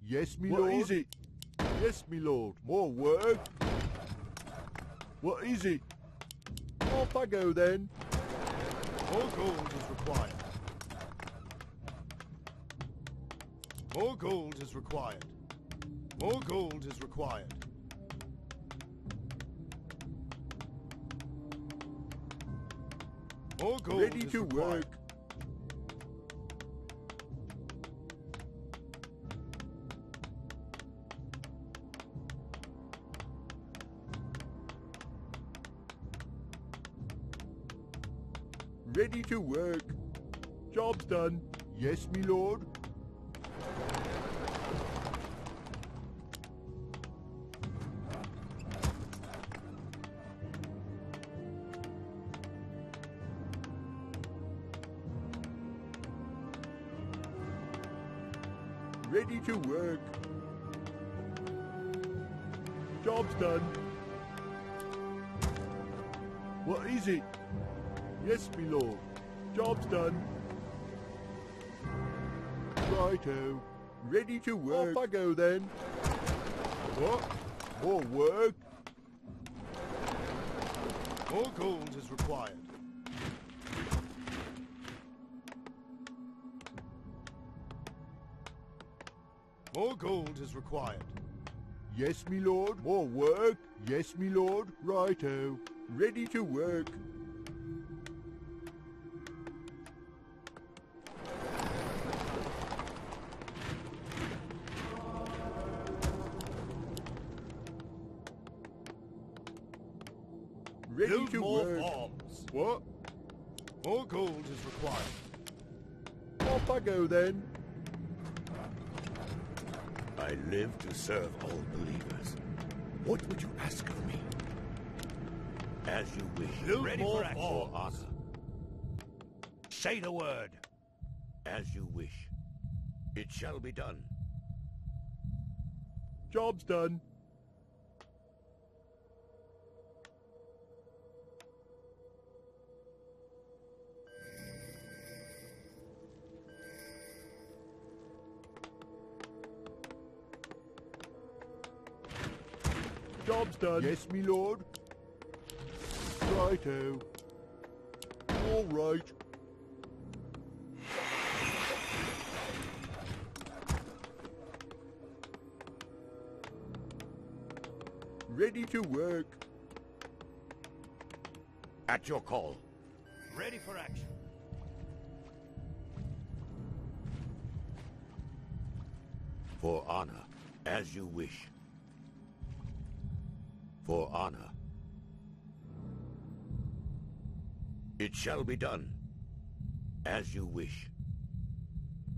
Yes, me lord. What is it? Yes, me lord. More work. What is it? Off I go then. More gold is required. More gold is required. More gold is required. More gold Ready is to required. work. Ready to work. Job's done. Yes, me lord. Ready to work. Job's done. What is it? Yes, me lord. Job's done. Righto. Ready to work. Off I go then. What? More work? More gold is required. More gold is required. Yes, me lord. More work? Yes, me lord. Righto. Ready to work. Ready Build to more work. farms. What? More gold is required. Off I go then. I live to serve all believers. What would you ask of me? As you wish. Build Ready more for action. For farms. honor. Say the word. As you wish. It shall be done. Job's done. Job's done. Yes, me lord. Righto. All right. Ready to work. At your call. Ready for action. For honor. As you wish. For honor. It shall be done. As you wish.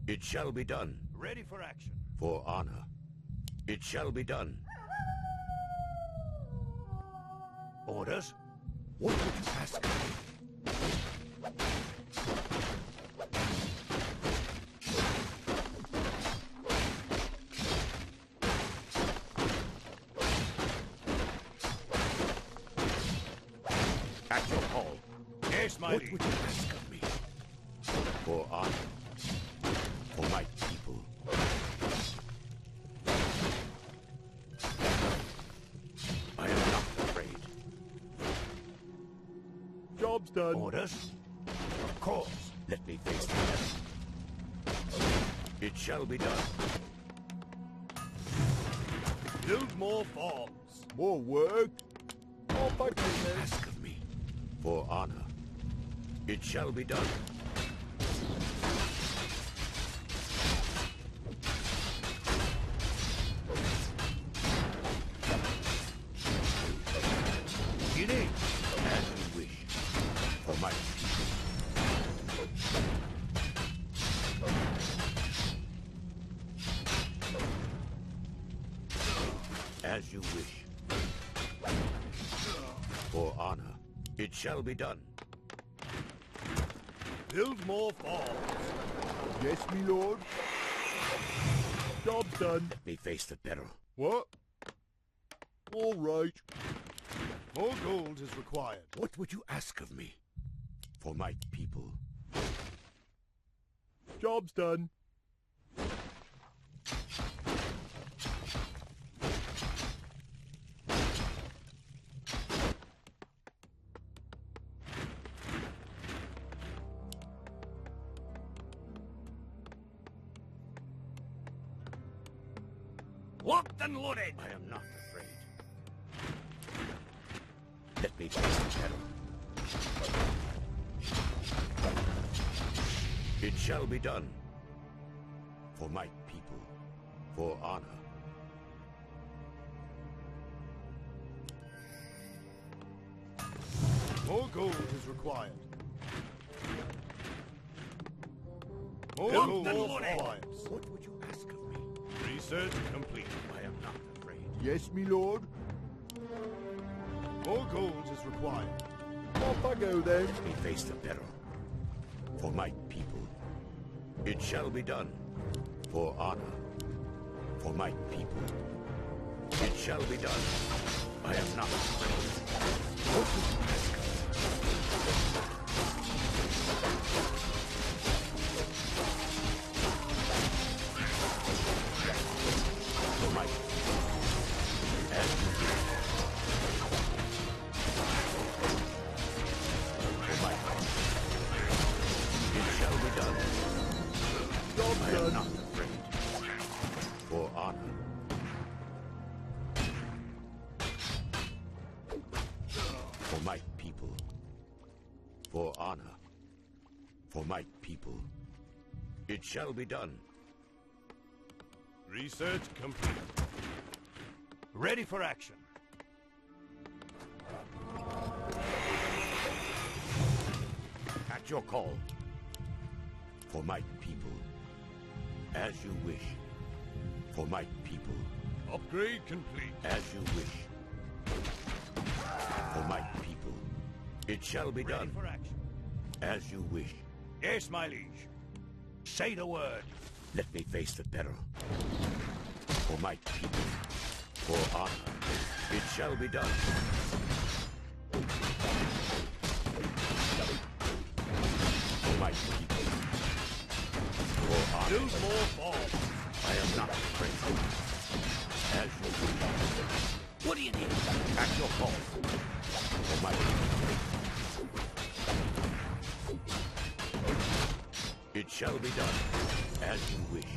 It shall be done. Ready for action. For honor. It shall be done. Orders? What would you ask of me? At your call. Yes, my What liege. would you ask of me? For honor. For my people. I am not afraid. Job's done. Orders? Of course. Let me face the enemy. It shall be done. Build more farms. More work. Off I go then. Ask of me. For honor. It shall be done. You need. As you wish. For my as you wish. For honor. It shall be done. Build more farms. Yes, me lord. Job's done. Let me face the peril. What? All right. More gold is required. What would you ask of me? For my people. Job's done. Locked and loaded! I am not afraid. Let me face the peril. It shall be done. For my people. For honor. More gold is required. More Locked gold and is loaded. required. What would you ask of me? Research complete. I am not afraid. Yes, me lord. More gold is required. Off I go then. Let me face the peril. For my people. It shall be done. For honor. For my people. It shall be done. I am not afraid. What would you ask of me? For my people. As you wish. For my people. It shall be done. I am not afraid. For honor. For my people. For honor. For my people. It shall be done. Research complete. Ready for action. At your call. For my people. As you wish. For my people. Upgrade complete. As you wish. For my people. It shall be Ready done. for action. As you wish. Yes, my liege. Say the word. Let me face the peril. For my people. For honor. It shall be done. For my people. For honor. Build more bombs. I am not afraid. As you wish. What do you need? At your call. For my people. It shall be done. As you wish.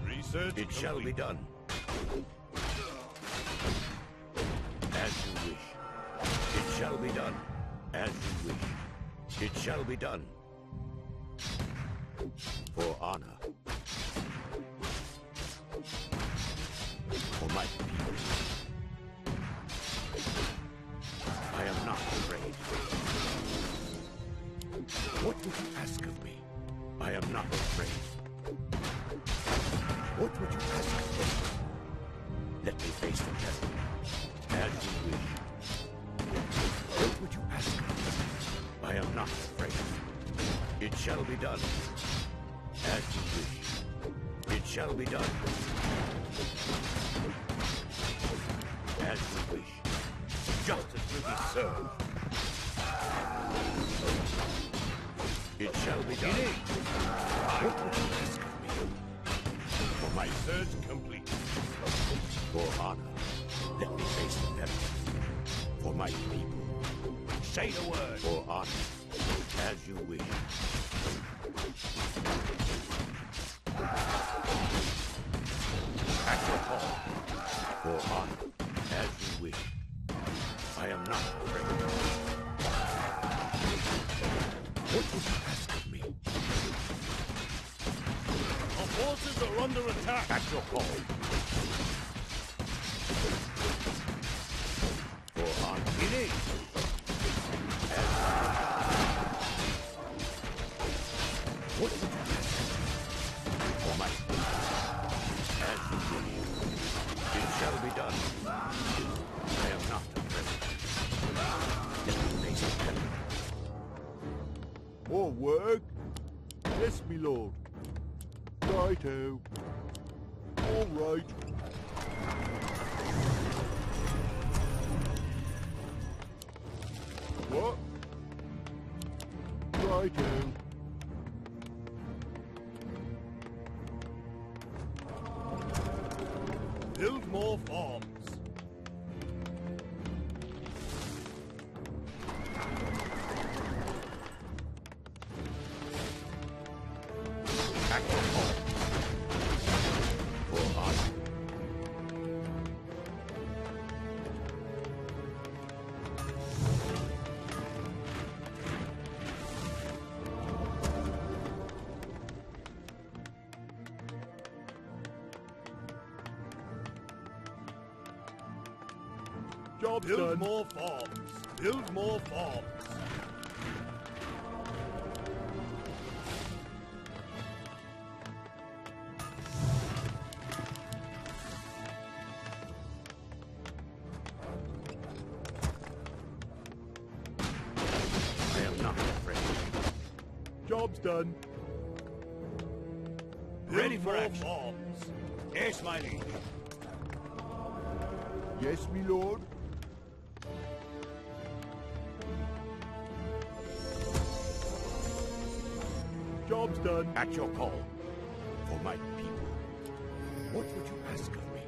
Research It shall be complete. done. As you wish. It shall be done. As you wish. It shall be done. For honor. For my people. I am not afraid. What would you ask of me? I am not afraid. What would you ask of me? Let me face the devil. As you wish. What would you ask of me? I am not afraid. It shall be done. As you wish. It shall be done. As you wish. Justice will be served. It shall be done. What would you ask of me? For my Research complete. For honor, let me face the devil. For my people. Say the word. For honor, as you wish. At your call. For honor, as you wish. I am not afraid. What would you ask of me? Our forces are under attack. At your call. For honor. It is. What would you ask? For my people. As you wish. It shall be done. I am not afraid. Let me face the devil. More work? Yes, me lord. Righto. All right. What? Righto. Build more farms. At your call. For honor. Job's Build done. more farms. Build more farms. I am not afraid. Job's done. Ready Build for more action. farms. Yes, my liege. Yes, me lord. Job's done. At your call. For my people. What would you ask of me?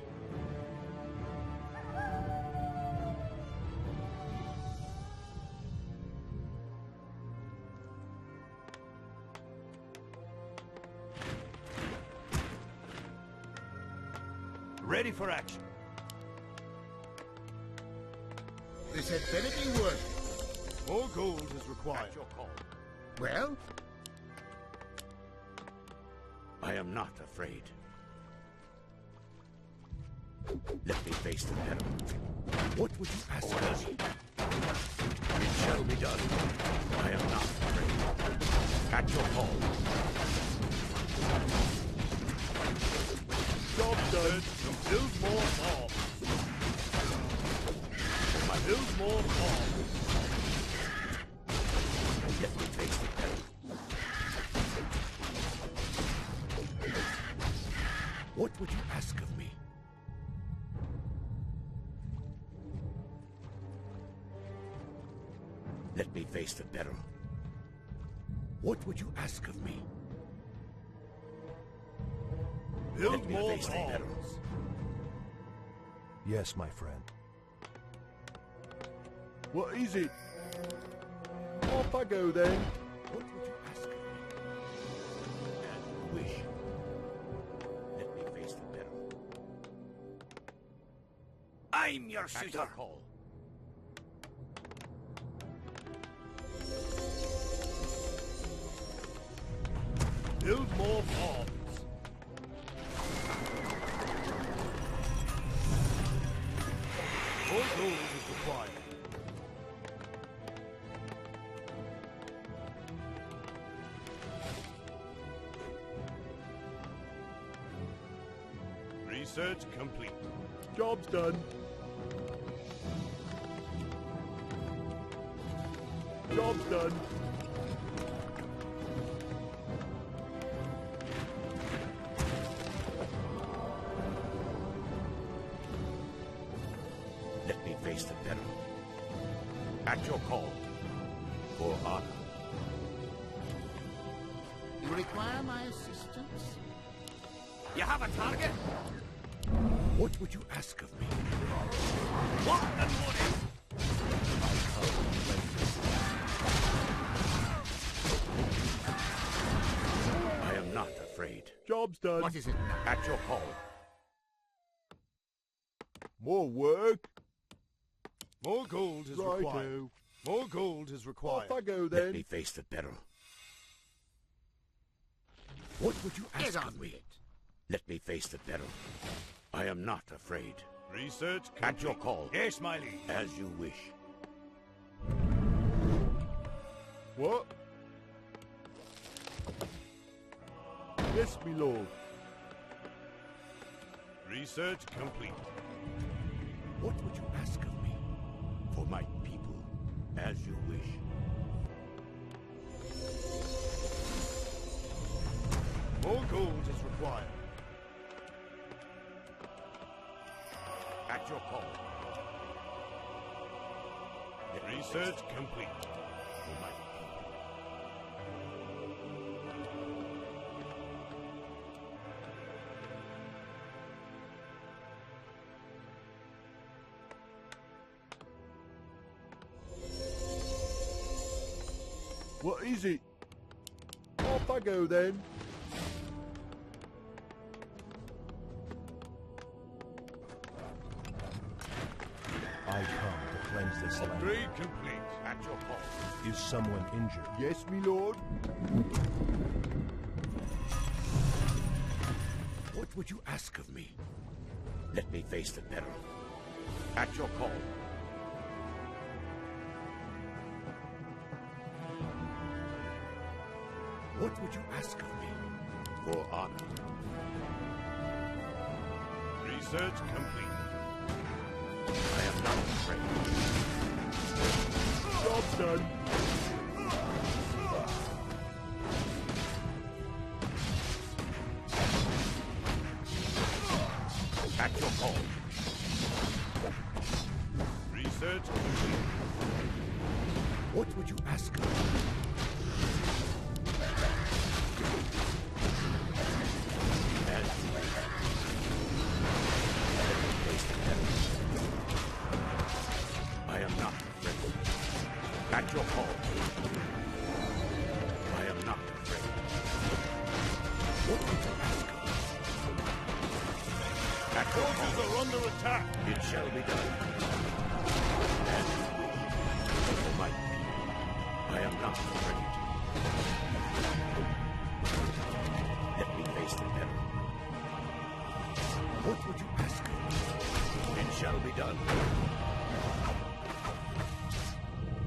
Ready for action. This had better be worth More gold is required. At your call. it. Well, I am not afraid. Let me face the peril. What would you ask of me? It shall be done. I am not afraid. At your call. Job's done. To build more farms. Build more farms. Let me face the peril. What would you ask of me? Let me face the peril. What would you ask of me? Build Let me more face the peril. farms. Yes, my friend. What is it? Off I go then. What would you ask of me? As you wish. Let me face the peril. I'm your suitor. Call. Build more farms. More gold is required. Research complete. Job's done. Job's done. Let me face the peril. At your call. For honor. you require my assistance? You have a target? What would you ask of me? What and what is? I am not afraid. Job's done. What is it now? At your call. More work. More gold is required. Righto. More gold is required. Off I go Let then. me face the peril. What would you Get ask on of with me? it. Let me face the peril. I am not afraid. Research complete. At your call. Yes, my liege. As you wish. What? Yes, me lord. Research complete. What would you ask of me? For my people. As you wish. More gold is required. At your call. Let me Research face complete. for my people. What is it? Off I go then. I come to cleanse this land. Upgrade complete. At your call. Is someone injured? Yes, me lord. What would you ask of me? Let me face the peril. At your call. What would you ask of me? For honor. Research complete. I am not afraid. Job done. At your call. Research complete. What would you ask of me? As you wish. I am not afraid. At your call. I am not afraid. What would you ask of me? At your Forces call. are under attack. It shall be done. As you wish. For my people, I am not afraid. Let me face the peril. What would you ask of me? It shall be done.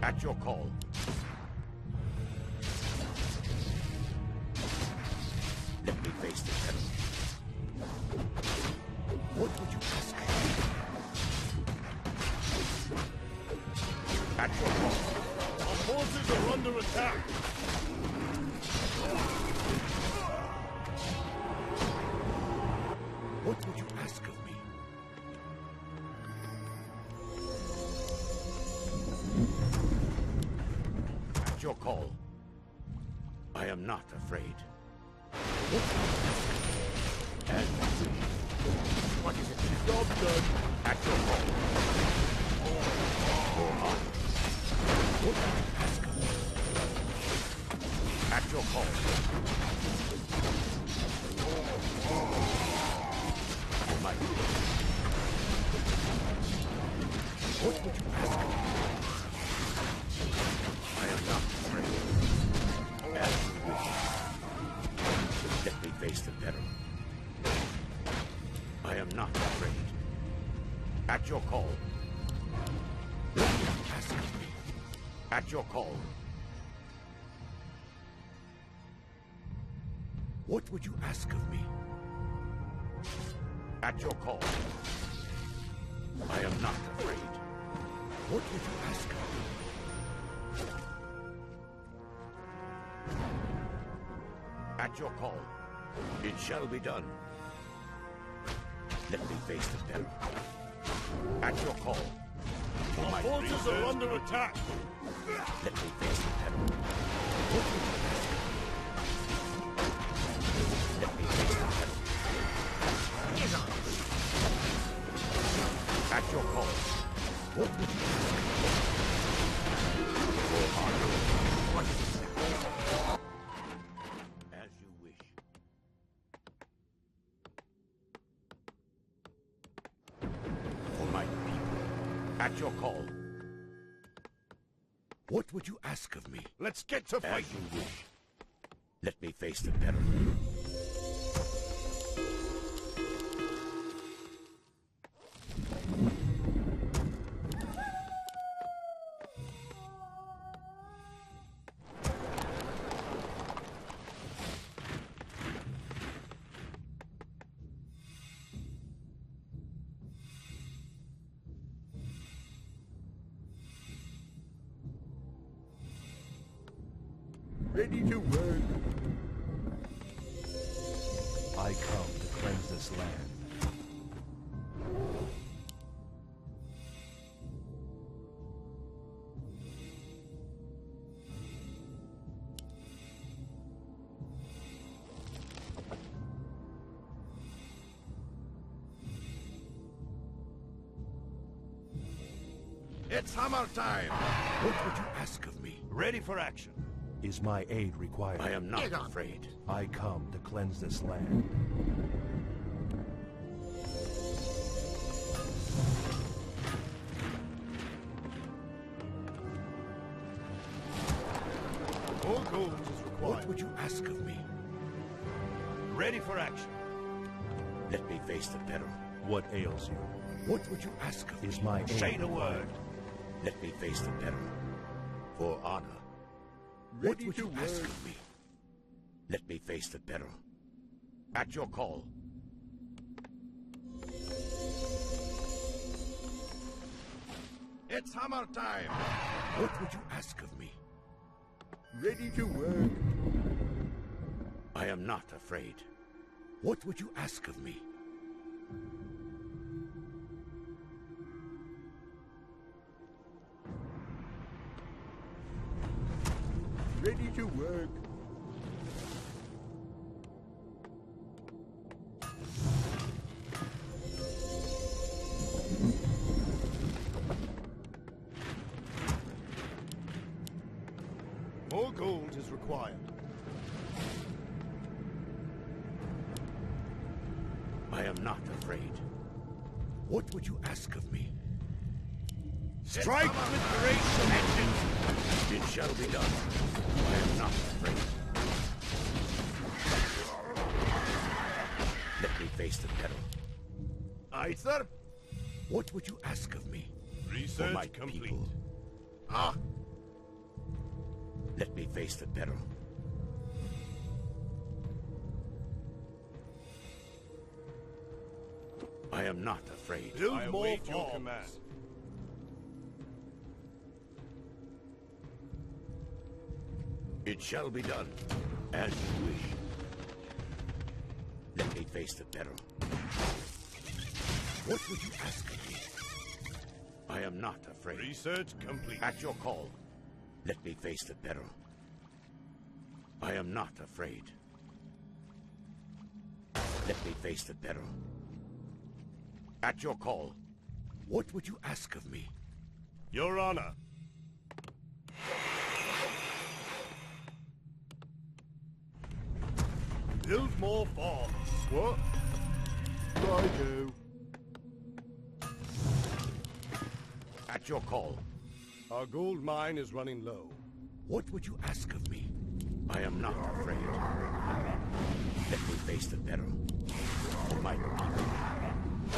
At your call. Let me face the peril. What would you ask of me? At your call. Our forces are under attack. What would you ask of me? At your call. I am not afraid. What would you ask of me? As you wish. What is it? Job done. At your call. For honor. What would you ask of me? At your call. For my good. What would you ask of me? I am not afraid. As you wish. Let me face the peril. I am not afraid. At your call. What would you ask of me? At your call. What would you ask of me? At your call. I am not afraid. What would you ask of me? At your call. It shall be done. Let me face the peril. At your call. For Our my forces research. are under attack. Let me face the peril. What would you ask of me? Let me face the peril. Get on. At your call. What would you ask of me? For honor. What is it? As you wish. For my people. At your call. What would you ask of me? Let's get to As fight. you wish. Let me face the peril. Ready to work. I come to cleanse this land. It's hammer time. What would you ask of me? Ready for action. Is my aid required? I am not afraid. I come to cleanse this land. More gold is required. What would you ask of me? Ready for action. Let me face the peril. What ails you? What would you ask of me? Is my aid Say the required? word. Let me face the peril. For honor. Ready What would to you ask work. of me? Let me face the peril. At your call. It's hammer time! What would you ask of me? Ready to work. I am not afraid. What would you ask of me? Ready to work. More gold is required. I am not afraid. What would you ask of me? Strike with great Vengeance! It shall be done. I am not afraid. Let me face the peril. Aye, sir. What would you ask of me? Research For my complete. people. Ah, Let me face the peril. I am not afraid. build more farms. It shall be done, as you wish. Let me face the peril. What would you ask of me? I am not afraid. Research complete. At your call, let me face the peril. I am not afraid. Let me face the peril. At your call, what would you ask of me? Your Honor. Build more farms. What? Righto. At your call, Our gold mine is running low. what would you ask of me? I am not afraid. Let me face the peril. For my people.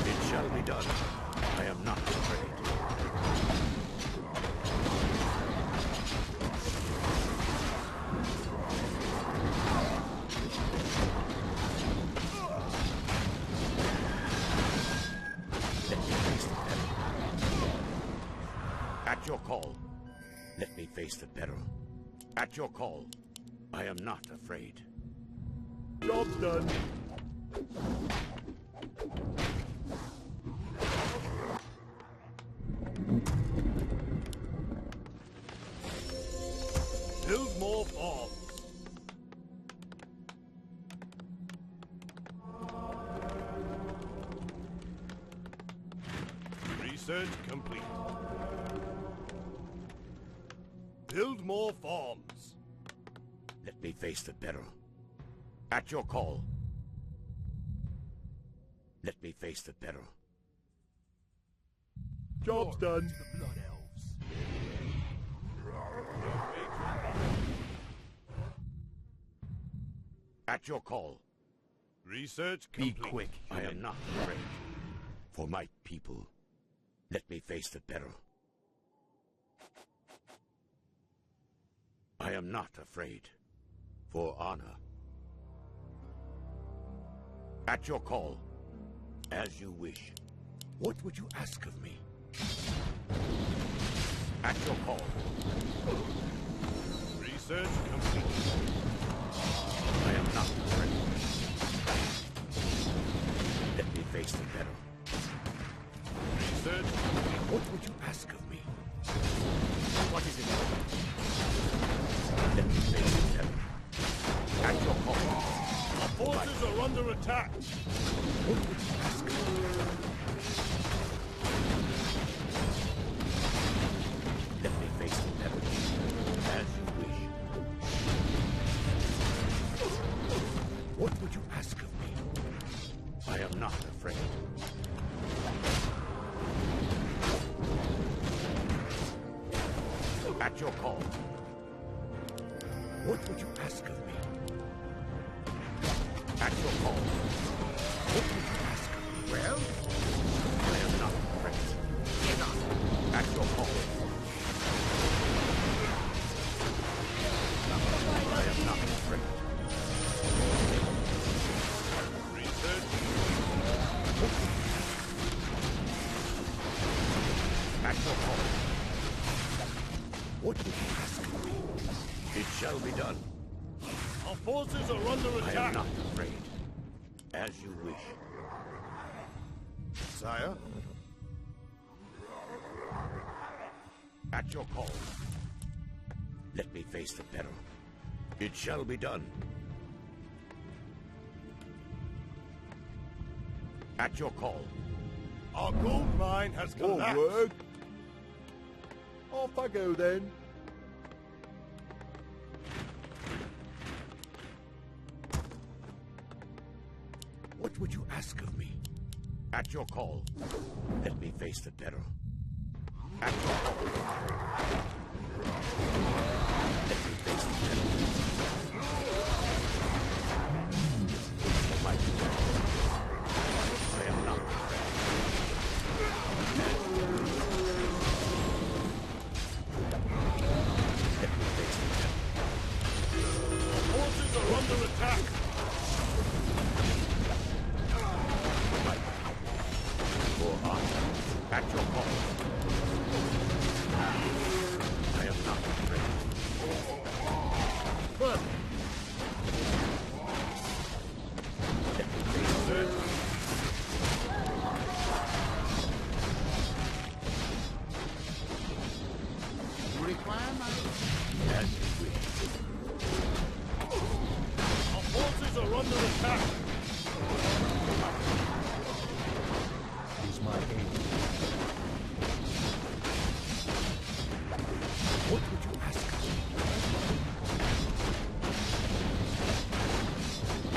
It shall be done. I am not afraid. Let me face the peril. At your call, let me face the peril. At your call, I am not afraid. Job's done. Build more farms. Research complete. Build more farms. Let me face the peril. At your call. Let me face the peril. Job's done. The Blood Elves. At your call. Research Be complete. quick. I am not afraid. For my people. Let me face the peril. I am not afraid. For honor. At your call. As you wish. What would you ask of me? At your call. Research complete. I am not afraid. Let me face the peril. Research complete. What would you ask of me? What is it? Let me face the peril. At your call. Our forces are under attack. What would you ask of me? Let me face the peril. As you wish. What would you ask of me? I am not afraid. At your call. What would you ask of me? At your call. What would you ask of me? Well, I am not afraid. At your call. Our forces are under I am attack. not afraid. As you wish. Sire, At your call. Let me face the peril. It shall be done. At your call. our gold mine has More collapsed. work. Off I go then. What would you ask of me? At your call. Let me face the peril. At your call. Let me face the peril. Mighty God. I am not afraid. Let me face the peril. Our forces are under attack. For honor. At your call. I am not afraid. But Let me face the peril. you require my... As you wish. Our forces are under attack. Is my aid. What would you ask of me?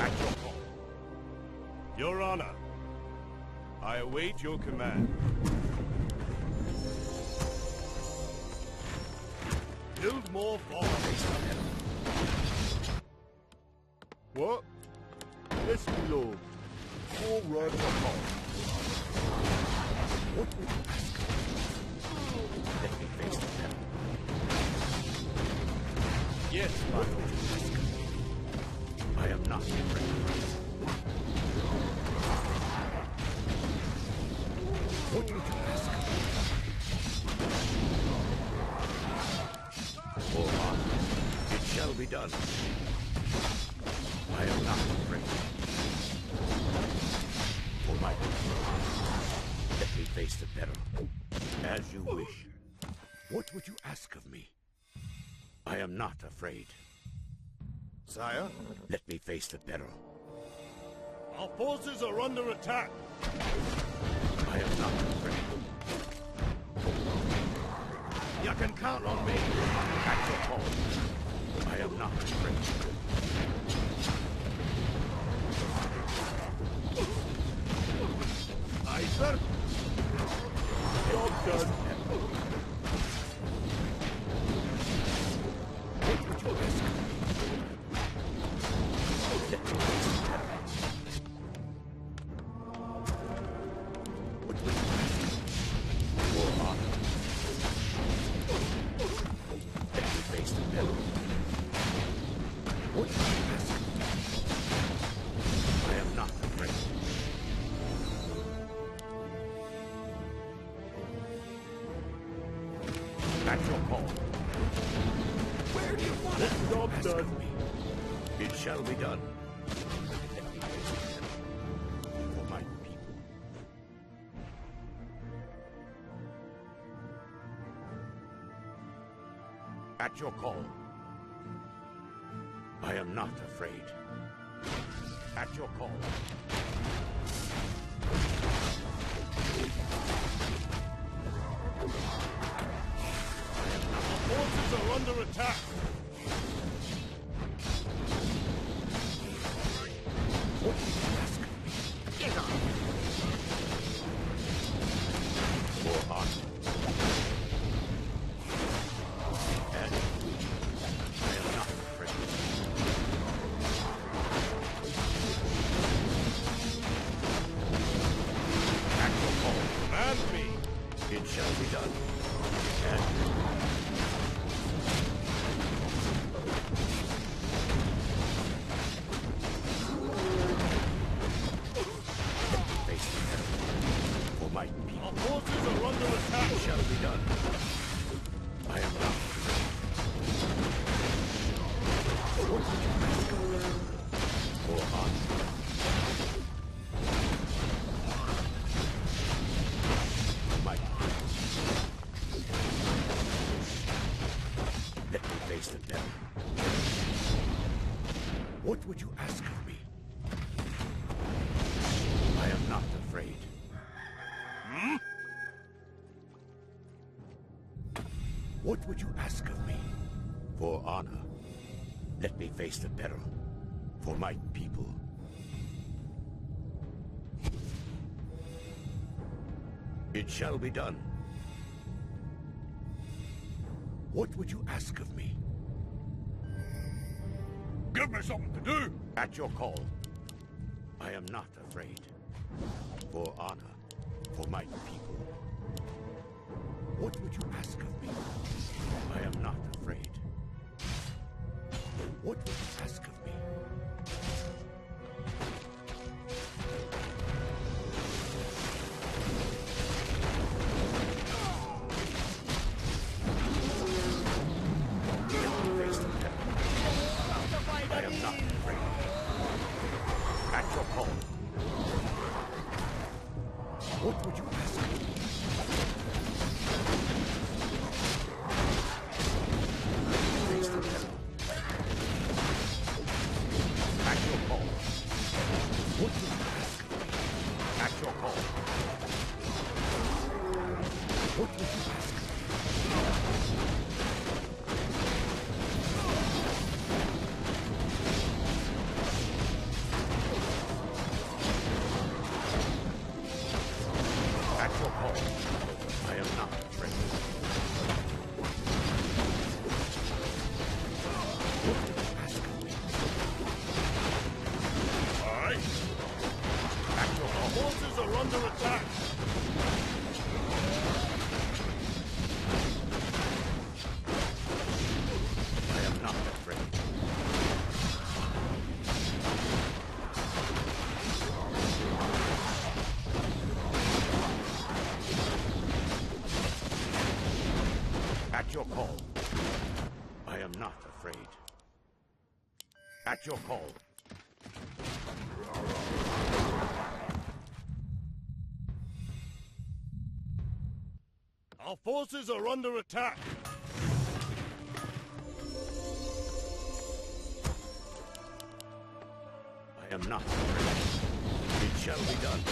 At your call. Your Honor, I await your command. Build more forts. What? Yes, my lord. All right. What would you ask of me? Let me face the peril. Yes, my What lord. would you ask of me? I am not afraid. What would you ask of me? For honor, it shall be done. I am not afraid. For my people, let me face the peril. As you wish. What would you ask of me? I am not afraid. Sire, Let me face the peril. our forces are under attack. I am not afraid. You can count on me. At your call. I am not afraid. Aye, sir. Job done. What would you ask of me? Let me face the peril. What would you ask? For honor. Let me face the peril. What would you ask? I am not afraid. At your call. Where do you want it? Job Ask done. of me. It shall be done. Let me face the peril for my people. At your call. I am not afraid. At your call. Our forces are under attack. What do you ask of me? Get on! For honor. And I am not afraid. At your call. Command me. It shall be done. And What would you ask of me? I am not afraid. Hmm? What would you ask of me? For honor, let me face the peril. For my people. It shall be done. What would you ask of me? Give me something to do. At your call. I am not afraid. For honor, for my people. What would you ask of me? I am not afraid. What would you ask of me? Face the devil. I am not afraid. At your call. What would you ask of me? Face the devil. At your call. What would you ask of me? At your call. What would you ask of me? At your call. I am not afraid. What would you ask of me? Aye. At your call. Forces are under attack. I am not afraid. At your call. I am not afraid. At your call. Our forces are under attack. I am not afraid. It shall be done.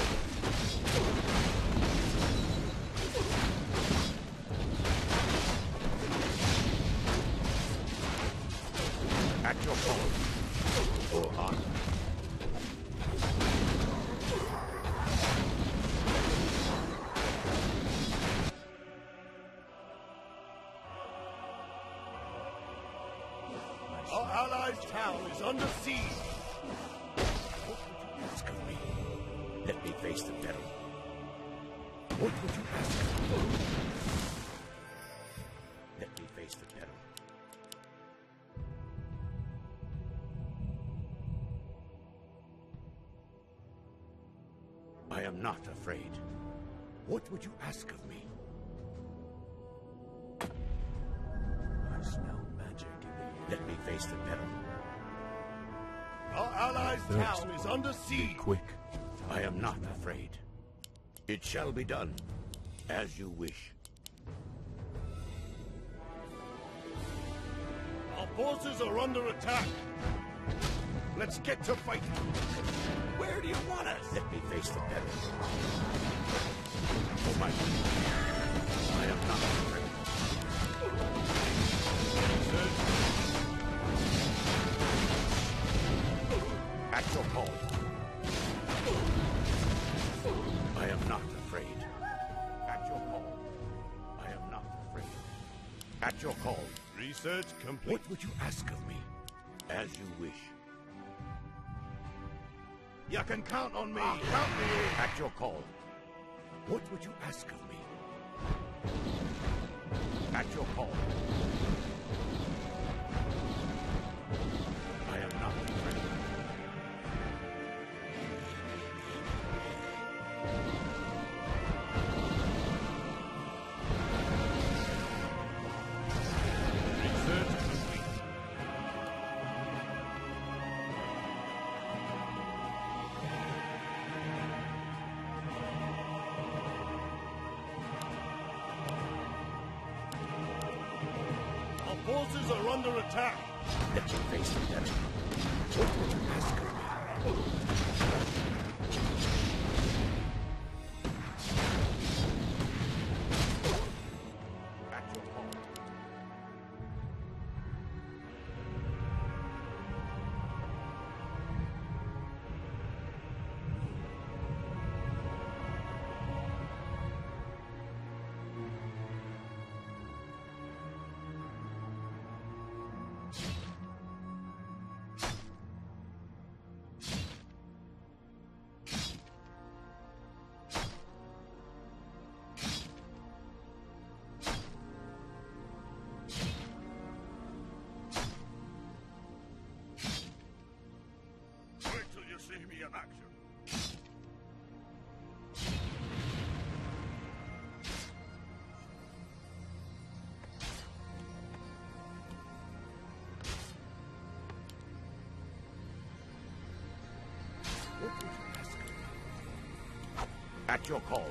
At your call. For honor. Our allies' town is under siege. What would you ask of me? Let me face the peril. What would you ask of me? Let me face the peril. I am not afraid. What would you ask of me? I smell magic in the air. Let me face the peril. Our allies' town is under siege. Quick. I am not afraid. It shall be done, as you wish. Our forces are under attack. Let's get to fighting. Where do you want us? Let me face the peril. For my people, I am not afraid. At your call. I am not afraid. At your call. I am not afraid. At your call. Research complete. What would you ask of me? As you wish. You can count on me. Count me in. At your call. What would you ask of me? At your call. I am not afraid. Research complete. Our forces are under attack. Let me face the devil. What would see me in action. What would you ask of me? At your call,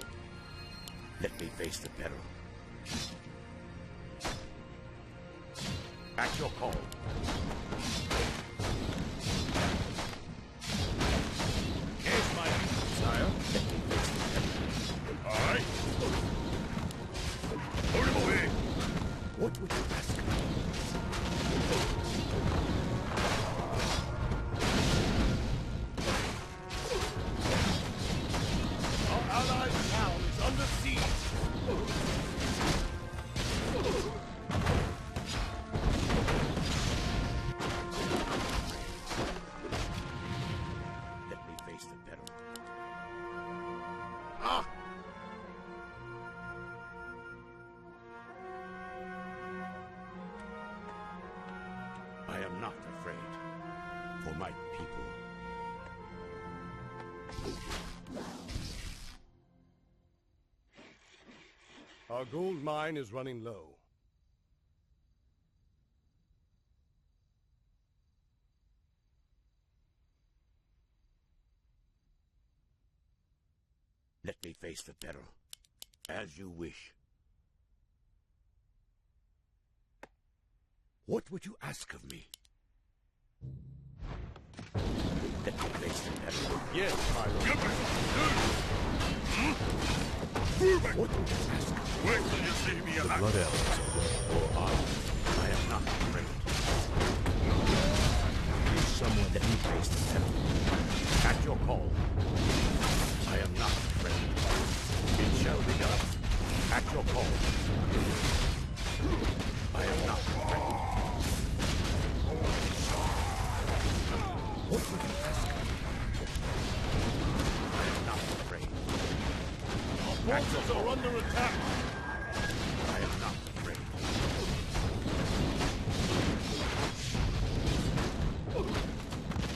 let me face the peril. At your call. Here's my sire. Let me face the peril. All right. Put him away. What would you ask of me? Our allied town is under siege. Let me face the peril. Ah! I am not afraid for my people. Our gold mine is running low. Let me face the peril, as you wish. What would you ask of me? Let me face the peril. Yes, my lord. Get back. Move it. What would you ask of me? Wait till you see me in action. Blood elves are I am not afraid. Is someone Let me face the peril. At your call. I am not afraid. It shall be done. At your call. I am not afraid. What would you ask of me? I am not afraid. Our forces are under attack. I am not afraid.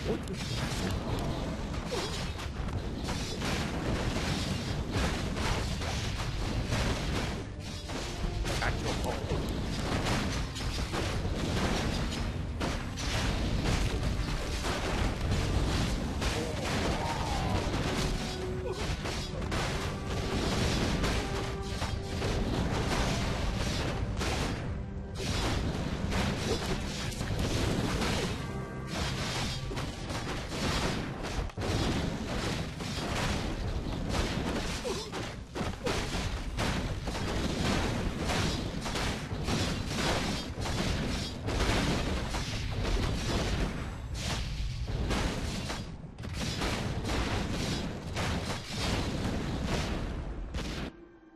What would you ask of me? At your call.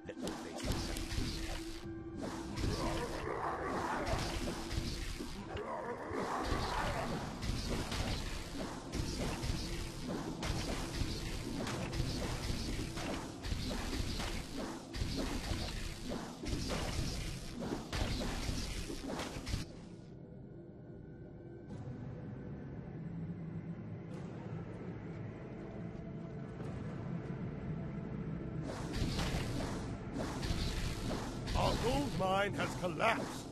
Let me face the peril. Our gold mine has collapsed.